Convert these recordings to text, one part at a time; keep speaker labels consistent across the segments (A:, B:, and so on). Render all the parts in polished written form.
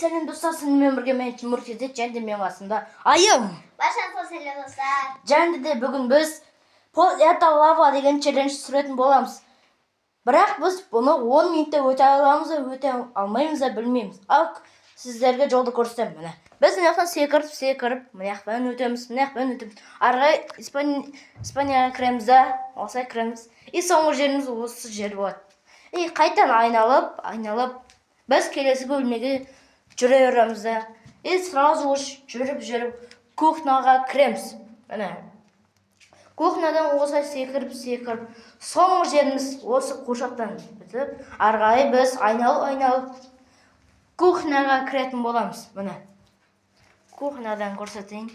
A: сәлем достар, сенімен бірге мен Тимур Тезет, және де мен қасымда Айым.
B: Баршаңызға сәлем достар.
A: Және де бүгін біз это лава деген челлендж түсіретін боламыз. Бірақ біз бұны 10 минутта өте аламыз, өте алмаймыз, білмейміз. Ал сіздерге жолды көрсетемін. Міне. Біз мынаяқтан секіріп, мынаяқтан өтеміз. Арғы Испанияға кіреміз, осылай кіреміз. И соңғы жеріміз осы жер болады. И қайтадан айналып, біз келесі бөлмеге жүре береміз. И сразу жүріп кухняға кіреміз. Міне. Кухнядан осылай секіріп, соңғы жеріміз осы қошақтан бітіп, арғай біз айналып кухняға кіретін боламыз. Міне. Кухнядан көрсетейін.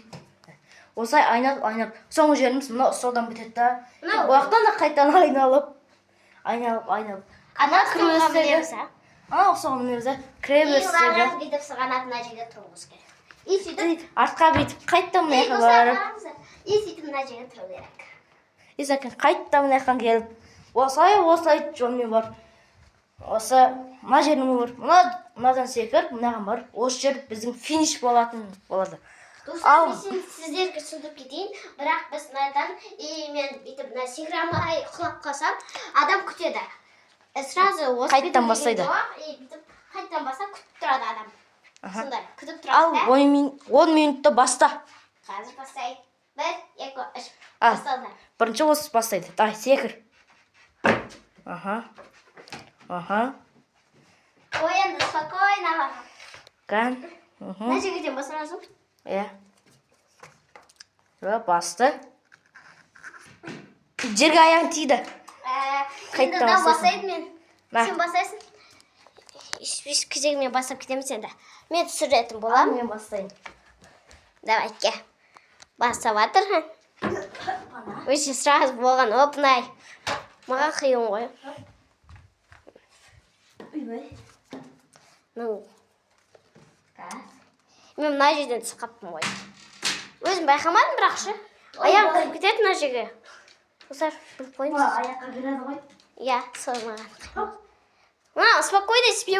A: Осылай айналып, соңғы жеріміз мына содан бітеді. Бұяқтан да қайтадан айналып.
B: Ана соңға мінеміз,
A: соңғы мінеміз, кіребіз.
B: Илараз бүйтіп сығанатына жерге тұрғыз керек. И сөйтіп,
A: артқа бүйтіп, қайттан мұнаяққа барып.
B: И сөйтіп мына жерге тұру керек.
A: И сәкен қайттан мұнаяқтан келіп, осылай жолмен бар. Осы мына жеріме бар. Мынадан секір, мынаған бар. Осы жер біздің финиш болады.
B: Достар, мен сіздерге түсіндіріп кетейін, бірақ біз мынадан мен бүйтіп секіре алмай құлап қалсам, адам күтеді. Сразу осы
A: қайттан бастайды.
B: Қайттан басса күтіп тұрады адам. Сондай, күтіп
A: Ал
B: тұрады.
A: 10 минутта баста.
B: Қазір бастайды. 1, 2, 3. Басталды.
A: Бірінші осы бастайды. Дай, секір.
B: Ой, енді спокойно бар.
A: Кән.
B: Мына жерден басыразу.
A: Басты. Жерге аяң тиді.
B: Енді да басайды мен. Сен басайсың. Еш кезегімен басып кетеміз енді. Мен түсіретін болам.
A: Мен бастайын.
B: Давайте. Басып атыр. Өші сразу болған. Опнай. Маған қиын ғой. Мен мына жерден түсіқаппын ғой. Өзім байқамадым бірақ ше. Аяғым кіріп кетеді мына жерге. Достар, біліп қойыңыз.
A: Аяққа кіреді ғой.
B: Иә, сол маған. Спокойно себе.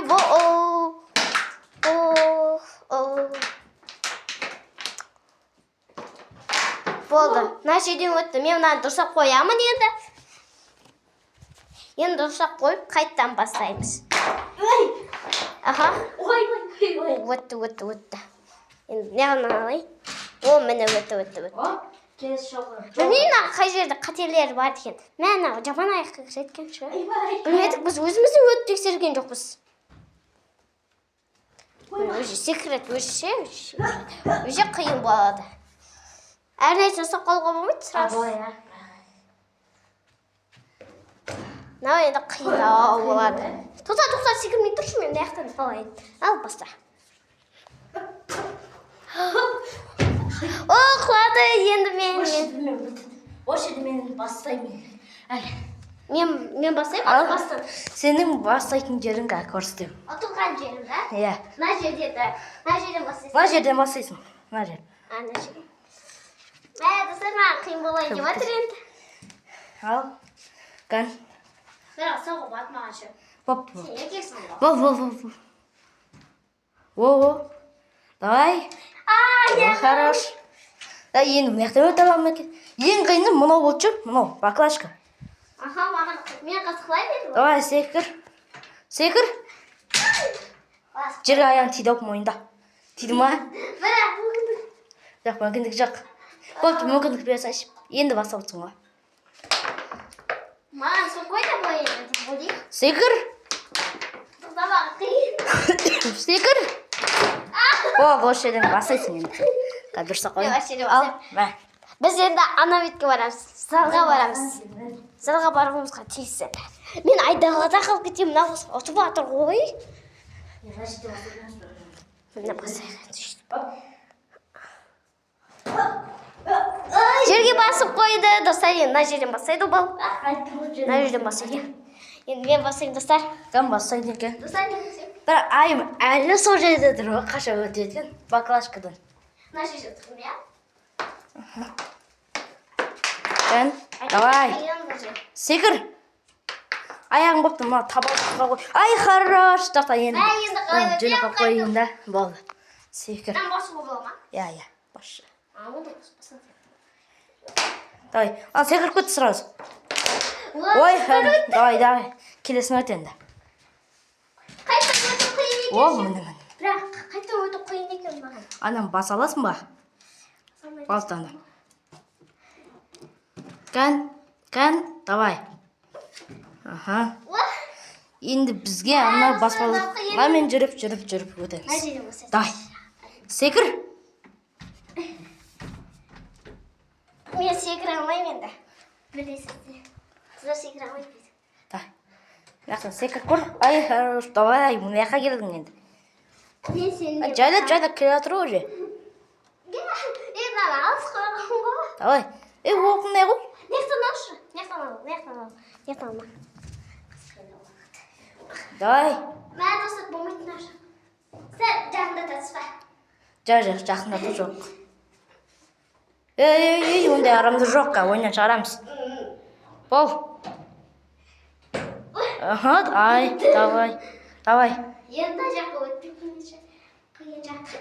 B: Болды. Мына жерден өтті. Мен мынаны дұрыстап қоямын енді. Енді дұрыстап қойып, қайттан бастаймыз. Өтті. Енді неғынан алайын? Міне өтті. Білмеймін, қай жерде қателер бар екен. Мәні, жаман аяққа жеткен шығар. Білмедік, біз өзімізді өтті тексерген жоқпыз. Өзі секрет, өзі қиын болады. Әр нәрсе жасап қалуға болмайды сразу. Мынау енді қиындау болады. Тоқта, секірмей тұршы, мен аяқтан қалайын. Ал баста. Құлады енді мен.
A: Осы жерде мен бастаймын.
B: Мен бастаймын, бастан.
A: Сенің бастайтын жерің көрсетем.
B: Отырған жерім, да?
A: Иә.
B: Мына жерден бастайсың.
A: Мына жерден бастайсың. Мына жер.
B: Ана жер. Достар, маған қиын болайын деп жатыр енді.
A: Ал, кән.
B: Бірақ соғы батмаған ше. Сен еркексің ғой.
A: Во. Давай. Хорош. Енді мынаяқтан өте аламын екен. Ең қиыны мынау болып жүр, мынау, баклажка.
B: Маған мен қасықлай берді.
A: Давай, секір. Жерге аяң тиді ау мойында. Тиді ма?
B: Бірақ
A: мүмкіндік жоқ. Мүмкіндік берсайшы. Енді бастап отырсың ғой.
B: Маған спокойно болайын.
A: Секір.
B: Тоқтамаған қиын.
A: Секір. Осы жерден бастайсың енді. Дұрыстап қойын. Ал, мә.
B: Біз енді ана бетке барамыз, залға барамыз. Залға барғымызға тиіс енді. Мен айдалада қалып кетемін, мына осы ұтып атыр ғой. Мына басайға түшті. Жерге басып қойды, достар, енді мына жерден басайды бұл. Мына жерден басайды. Енді мен басайын, достар.
A: Кім басайды екен?
B: Достар, мен басайын.
A: Бір айым әлі сол жерде тұр ғой, қаша өтетін баклажкадан.
B: Мына жерде тұрмын, иә?
A: Кән, давай. Секір. аяғың бопты мына табалдырыққа қой. Ай, хорош. Тоқта енді.
B: енді қалай
A: Жүні қойын да. Болды. Секір.
B: Мен басуға бола ма?
A: Иә. Баш.
B: Ондай баспасаң.
A: Давай. Секіріп кетті сразу. Ой, давай. Келесін өт енді.
B: Қайта өтіп қиын екен.
A: Ол міне.
B: Бірақ қайта өтіп қиын екен маған.
A: Анам бас аласың ба? Балтаны. Кән, давай. Аха. Енді бізге ана баспалы. Мен жүріп өтеміз. Давай. Секір.
B: Мен секіре алмаймын енді. Білесіздер. Сіздер секіре алмайсыз.
A: Давай. Яқын секір көр. Ай, хорош. Давай, мұны яқа келдің енді.
B: Мен сені...
A: Жайлап келе жатыр уже.
B: Мен алыс қалған ғой.
A: Давай. Оқын не ғой?
B: Нектан алма.
A: Давай.
B: Мен достық болмайтын ашы. Сәл жақындатасыз ба?
A: Жақындату жоқ. Ондай арамды жоқ, ойнан шығарамыз. Бол. Давай.
B: Енді жаққа өтпек кенеше. Қиын жаққа.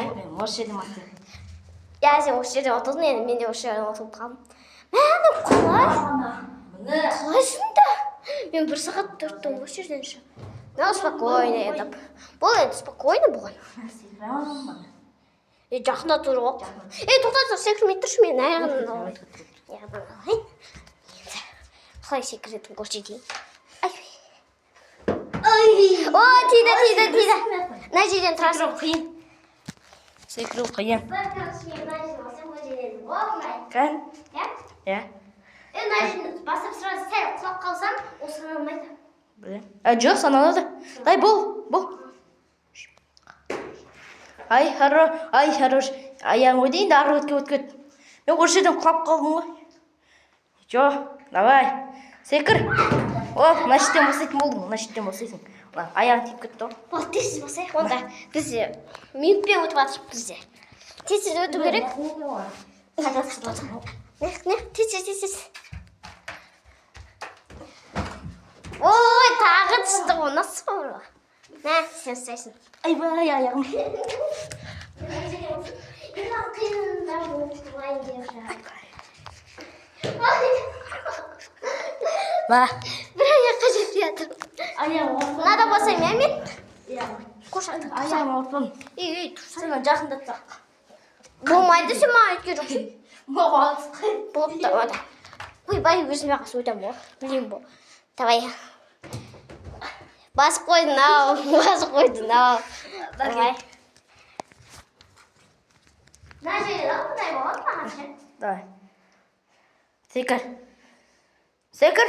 A: Мен осы жерден мақтым.
B: Я сен осы жерде отырдың, енді мен де осы жерде отырып қалдым. Мәні қалайсың да? Мен 1 сағат тұрдым осы жерден ше. Мен спокойно едім. Бұл енді спокойно болған. Жақында тұр жоқ. Тоқтатса секірмей тұршы мен аяғымнан алайын. Қалай секіретін көрсетейін. Ой, тиді. Мына жерден тұрасың.
A: Қиын. Секіру қиын. Кән? Иә.
B: Мына жерден басып сразу сәл құлап қалсам, ол саналмайды.
A: Жоқ, саналады. Дай, бол. Ай, хорош. Аяғың өтейін, ары өткет. Мен осы жерден құлап қалдым ғой. Жоқ, давай. Секір. Мына шеттен босайтын. Аяғың тиіп кетті ғой.
B: Бол, тез басайық. Онда біз минутпен өтіп жатырық бізде. Тез өту керек. Тез. Ой, тағы түсті ғой, насыл ғой. Мә, сен ұстайсың.
A: Айбай, аяғым.
B: Бір аяққа жетіп жатыр. Мынада басайын, мен? Қошақтың.
A: Аяғым ауыртпам.
B: Тұрсаң.
A: Сен жақындатсақ.
B: Болмайды, сен маған өткен жоқсың.
A: Болып
B: та. Ойбай, өзіме қасы өтем бол. Білейін бол. Давай. Басып қойдың ау. Давай. Мына жерде қандай болады маған ше?
A: Давай. Секір.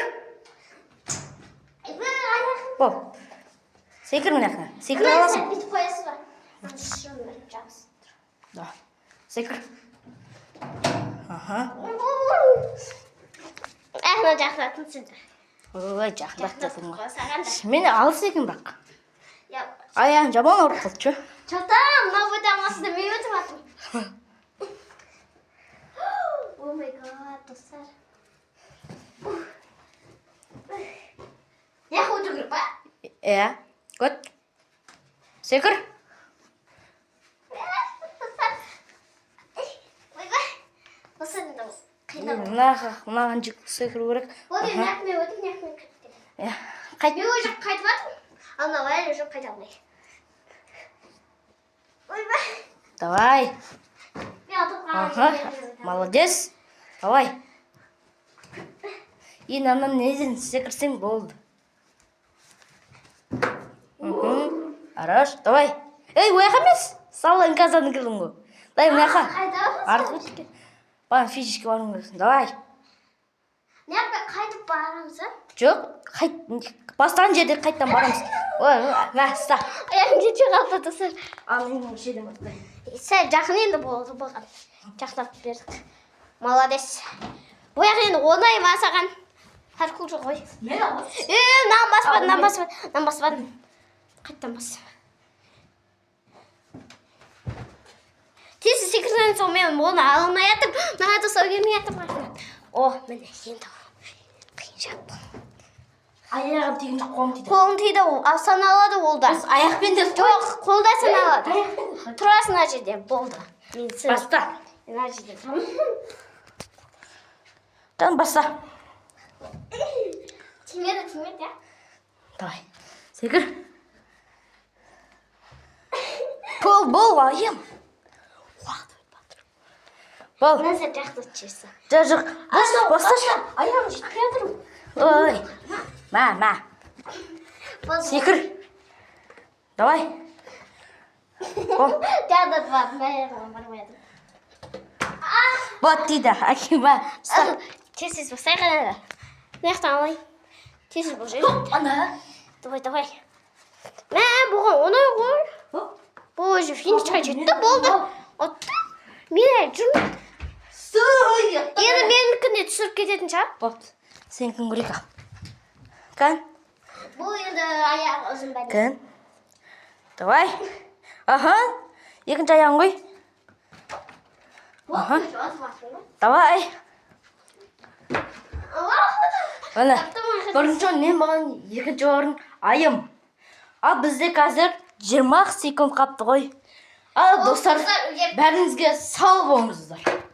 A: Бол. Секір мына жаққа. Секір аласың.
B: Бүйтіп қоясыз ба?
A: Да. Секір. Аха.
B: Мына жақындатын сізді.
A: Ой, жақындаттың ғой.
B: Саған
A: Мен алыс екен бірақ.
B: да.
A: Аяғың жаман ауырып қалды, че?
B: Чатам, мынау өте алмасында мен өтіп жатырмын. О май гад, достар. Не отыру керек па?
A: Көт. Секір.
B: Ойбай. Осы енді қиындау.
A: Мынаған жүк секіру керек.
B: Ол енді нәкіме өтіп, нәкіме кіріп.
A: Қайт.
B: Мен ол жақ қайтып жатырмын. Ал мынау әлі жоқ қайта алмай. Ойбай.
A: Давай.
B: Мен атып қалған.
A: Молодец. Давай. Енді анам неден секірсең болды. Хорош, давай. Ояқ емес. Салын қазаны кірдің ғой. Дай, мынақа. Артық өткен. Баған физически барың керексің. Давай.
B: Неғып қайтып барамыз, а?
A: Жоқ, бастаған жерде қайттан барамыз. Ста.
B: Аяғым жетпей қалды, достар.
A: Мен шеден бақтай.
B: Сәл жақын енді болды болған. Жақындап бердік. Молодец. Ояқ енді оңай ма саған? Паркур жоқ қой. Нан баспадым. Қайттан бас. Тез секірген соң мен оны ала алмай жатып, маған да сау келмей жатып. О, міне енді қиыншақ болды.
A: Аяғым тегін жоқ, қолым тиді.
B: Қолың тиді, ал саналады ол да.
A: Біз аяқпен де
B: Жоқ, қолда саналады. Тұрасың ана жерде, болды. Мен сыр.
A: Баста.
B: Ана жерде.
A: Там баста.
B: Тимеді, я.
A: Давай. Секір. Бол, айым. Бол.
B: Мен сәт жақты түшесі.
A: Жоқ. Баста.
B: Аяғым жетпей жатыр.
A: Ой. Ма. Секір. Давай. Бол.
B: Дәді бар, аяғым бармайды.
A: Вот дейді. Акима.
B: Тез бастай қанады. Маяқтан алайын. Тез бұл жер.
A: Ана.
B: Давай. Мә, бұған оңай ғой. Бұл уже финишқа жетті, болды. Отты. Мен жүрмін. Енді менікіне түсіріп кететін шығар.
A: Вот. Сен кім көрейік ал. Кән.
B: Бұл енді аяғы ұзын бәлі.
A: Кән. Давай. Аха. Екінші аяғын қой. Аха. Давай. Міне. Бірінші орын мен маған екінші орын айым. Ал бізде қазір 20 секунд қапты ғой. Ал достар, бәріңізге сау болыңыздар.